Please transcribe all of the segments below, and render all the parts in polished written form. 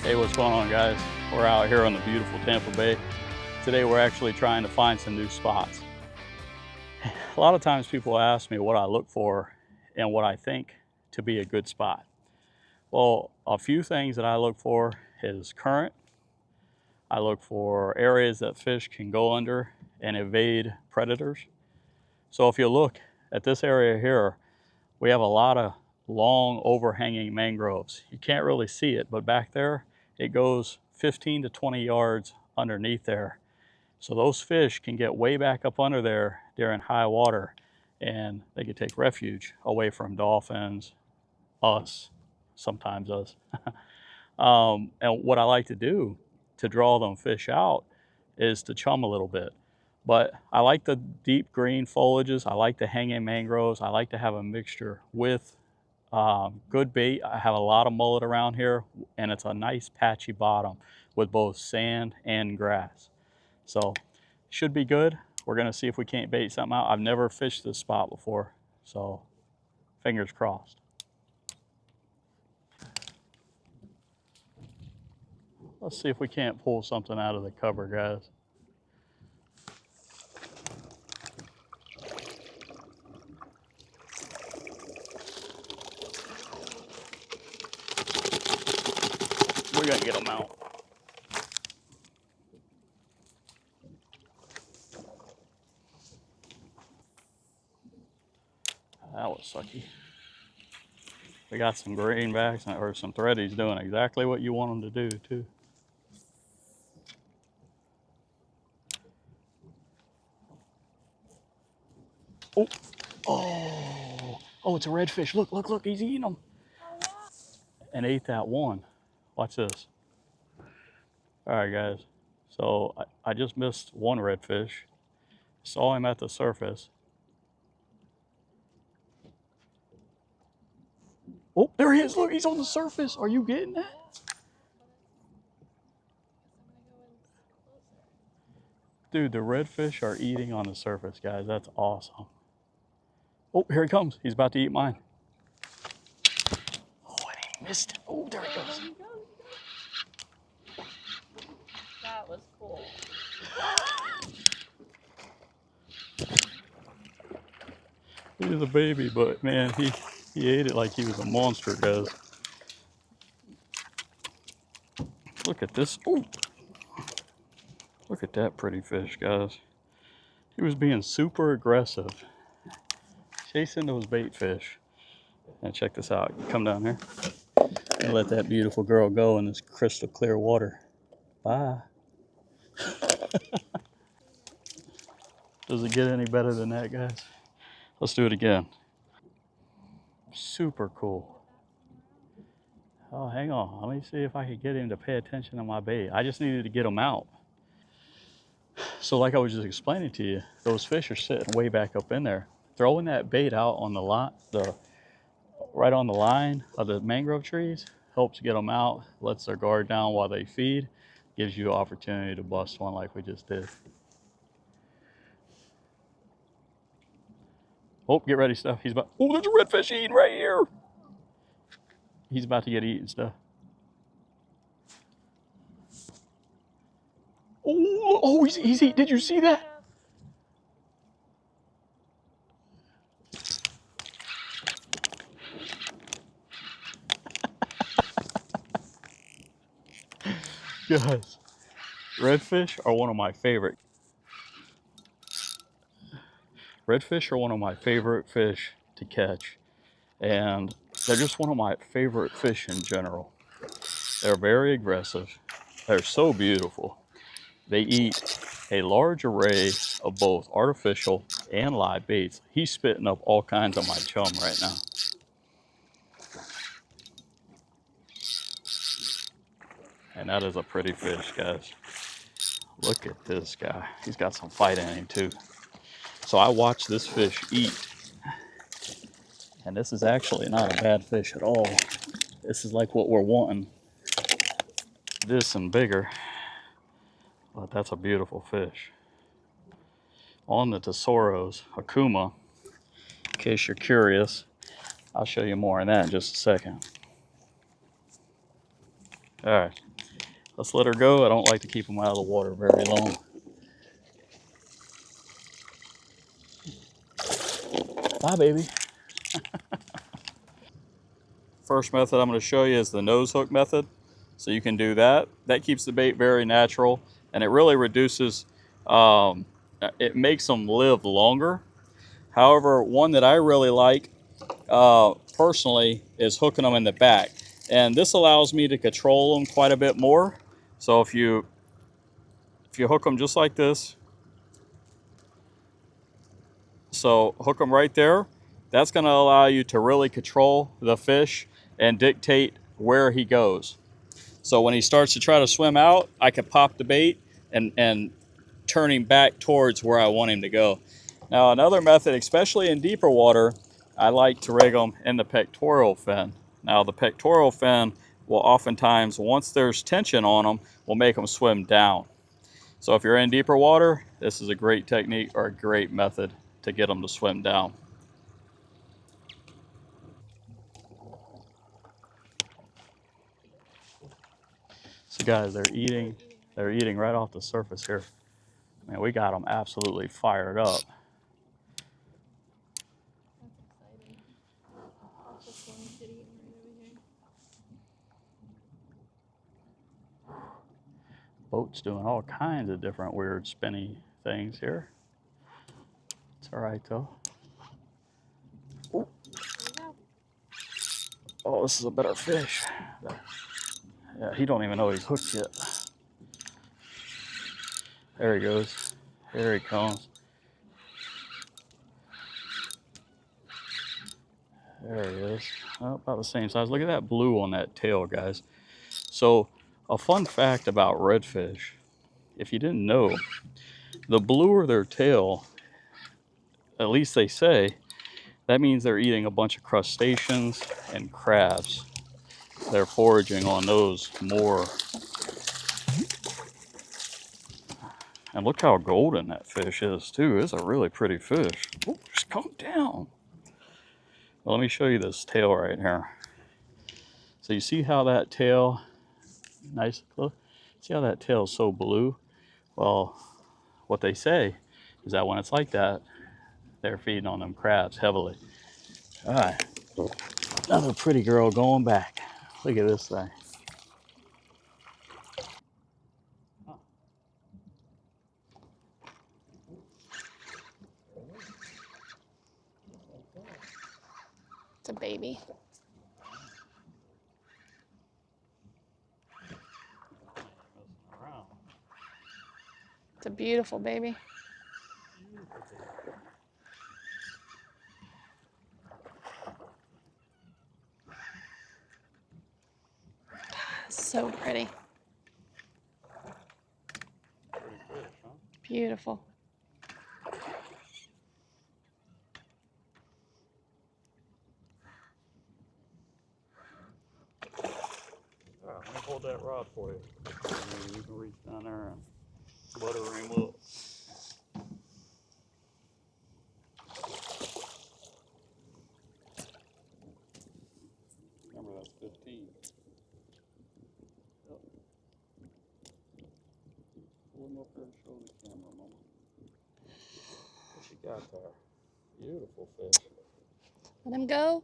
Hey, what's going on, guys? We're out here on the beautiful Tampa Bay. Today we're actually trying to find some new spots. A lot of times people ask me what I look for and what I think to be a good spot. Well, a few things that I look for is current. I look for areas that fish can go under and evade predators. So if you look at this area here, we have a lot of long overhanging mangroves. You can't really see it, but back there, it goes 15 to 20 yards underneath there. So those fish can get way back up under there during high water and they can take refuge away from dolphins, us, sometimes us. And what I like to do to draw them fish out is to chum a little bit. But I like the deep green foliages. I like the hanging mangroves. I like to have a mixture with good bait. I have a lot of mullet around here, and it's a nice patchy bottom with both sand and grass. So should be good. We're gonna see if we can't bait something out. I've never fished this spot before, so fingers crossed. Let's see if we can't pull something out of the cover, guys. We're gonna get them out. That was sucky. We got some greenbacks or some threadies doing exactly what you want them to do too. Oh, oh, it's a redfish. Look, look, look, he's eating them. And ate that one. Watch this. All right, guys. So I just missed one redfish. Saw him at the surface. Oh, there he is. Look, he's on the surface. Are you getting that? Dude, the redfish are eating on the surface, guys. That's awesome. Oh, here he comes. He's about to eat mine. Oh, and he missed it. Oh, there he goes. That was cool. He was a baby, but man, he ate it like he was a monster, guys. Look at this. Ooh. Look at that pretty fish, guys. He was being super aggressive, chasing those bait fish. And check this out. Come down here and let that beautiful girl go in this crystal clear water. Bye. Does it get any better than that, guys? Let's do it again. Super cool. Oh, hang on. Let me see if I can get him to pay attention to my bait. I just needed to get him out. So like I was just explaining to you, those fish are sitting way back up in there. Throwing that bait out on the lot, right on the line of the mangrove trees helps get them out, lets their guard down while they feed, gives you opportunity to bust one like we just did. Oh, get ready, Steph. He's about, oh, there's a redfish eating right here. He's about to get eaten, Steph. Oh, he's eating. Did you see that? Guys, redfish are one of my favorite. Redfish are one of my favorite fish to catch, and they're just one of my favorite fish in general. They're very aggressive. They're so beautiful. They eat a large array of both artificial and live baits. He's spitting up all kinds of my chum right now. And that is a pretty fish, guys. Look at this guy. He's got some fight in him too. So I watched this fish eat. And this is actually not a bad fish at all. This is like what we're wanting. This and bigger. But that's a beautiful fish. On the Tesoros, Okuma, in case you're curious, I'll show you more on that in just a second. All right, Let's let her go. I don't like to keep them out of the water very long. Bye, baby. First method I'm going to show you is the nose hook method. So you can do that. That keeps the bait very natural, and it really reduces, it makes them live longer. However, one that I really like personally is hooking them in the back. And this allows me to control them quite a bit more. So if you hook them just like this, so hook them right there, that's going to allow you to really control the fish and dictate where he goes. So when he starts to try to swim out, I can pop the bait and turn him back towards where I want him to go. Now another method, especially in deeper water, I like to rig them in the pectoral fin. Now the pectoral fin will oftentimes, once there's tension on them, will make them swim down. So if you're in deeper water, this is a great technique or a great method to get them to swim down. So guys, they're eating right off the surface here. Man, we got them absolutely fired up. Boat's doing all kinds of different weird spinny things here. It's all right though. Ooh. Oh, this is a better fish. Yeah, he don't even know he's hooked yet. There he goes. Here he comes. There he is. Oh, about the same size. Look at that blue on that tail, guys. So, a fun fact about redfish, if you didn't know, the bluer their tail, at least they say, that means they're eating a bunch of crustaceans and crabs. They're foraging on those more. And look how golden that fish is too. It's a really pretty fish. Ooh, just calm down. Well, let me show you this tail right here. So you see how that tail, nice, look, see how that tail is so blue? Well, what they say is that when it's like that, they're feeding on them crabs heavily. All right, another pretty girl going back. Look at this thing. It's a baby. It's a beautiful baby. So pretty. Beautiful. All right, let me hold that rod for you. And you can reach down there and butter him up. Remember, that's 15. Yep. Pull him up there and show the camera, Mama. What you got there? Beautiful fish. Let him go.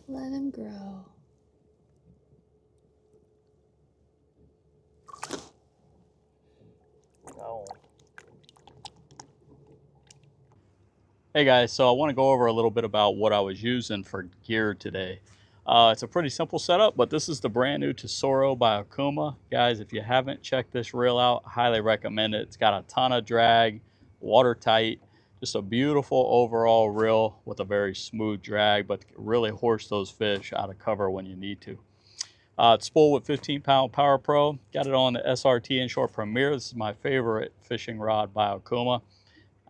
Let him grow. Hey guys, so I want to go over a little bit about what I was using for gear today. It's a pretty simple setup, but this is the brand new Tesoro by Okuma. Guys, if you haven't checked this reel out, I highly recommend it. It's got a ton of drag, watertight, just a beautiful overall reel with a very smooth drag, but really horse those fish out of cover when you need to. It's spooled with 15-pound Power Pro. Got it on the SRT Inshore Premier. This is my favorite fishing rod by Okuma.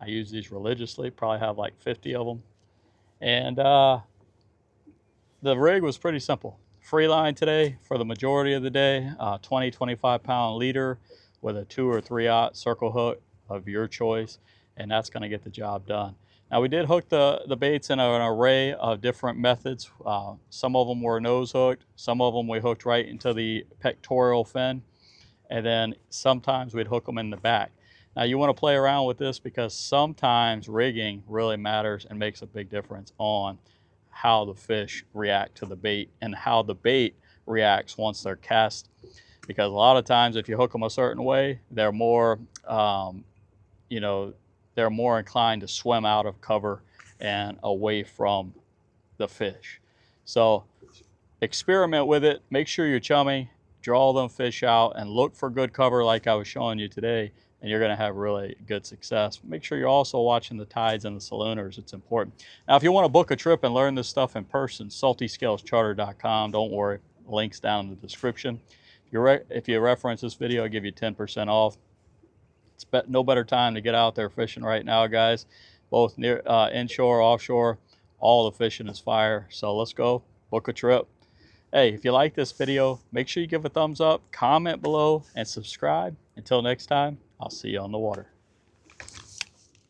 I use these religiously, probably have like 50 of them. And the rig was pretty simple. Free line today for the majority of the day, 20, 25-pound leader with a 2 or 3/0 circle hook of your choice, and that's gonna get the job done. Now we did hook the baits in an array of different methods. Some of them were nose hooked, some of them we hooked right into the pectoral fin. and then sometimes we'd hook them in the back. Now you want to play around with this because sometimes rigging really matters and makes a big difference on how the fish react to the bait and how the bait reacts once they're cast. Because a lot of times if you hook them a certain way, they're more, you know, they're more inclined to swim out of cover and away from the fish. So experiment with it, make sure you're chumming, draw them fish out, and look for good cover like I was showing you today, and you're going to have really good success. Make sure you're also watching the tides and the salooners. It's important. Now, if you want to book a trip and learn this stuff in person, saltyscalescharter.com. Don't worry, links down in the description. If you reference this video, I'll give you 10% off. It's no better time to get out there fishing right now, guys. Both near inshore, offshore, all the fishing is fire. So let's go book a trip. Hey, if you like this video, make sure you give a thumbs up, comment below, and subscribe. Until next time, I'll see you on the water.